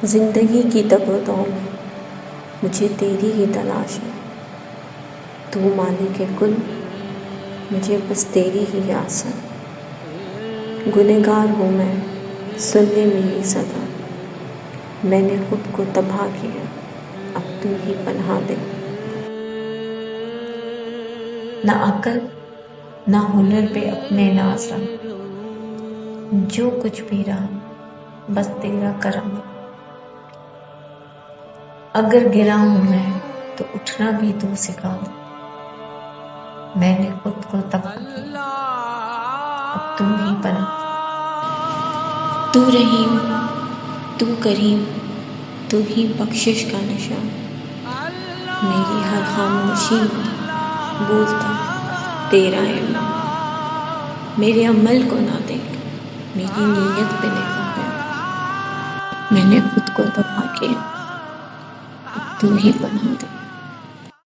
زندگی کی تگ و دو میں مجھے تیری ہی تلاش ہے، تو مالک کل، مجھے بس تیری ہی آس ہے۔ گنہگار ہوں میں، سن لے میری صدا، میں نے خود کو تباہ کیا، اب تو ہی پناہ دے۔ نہ عقل نہ ہنر پہ اپنے ناز رکھ، جو کچھ بھی رہا بس تیرا کرم ہے۔ اگر گرا ہوں میں تو اٹھنا بھی تو سکھا دے، میں نے خود کو تباہ کیا، اب تو ہی پناہ دے۔ تو رحیم، تو کریم، تو ہی بخشش کا نشان، میری ہر خاموشی میں بولتا تیرا اعلان۔ میرے عمل کو نہ دیکھ، میری نیت پہ نگاہ ہے، میں نے خود کو تباہ کیا، اب تو ہی پناہ دے۔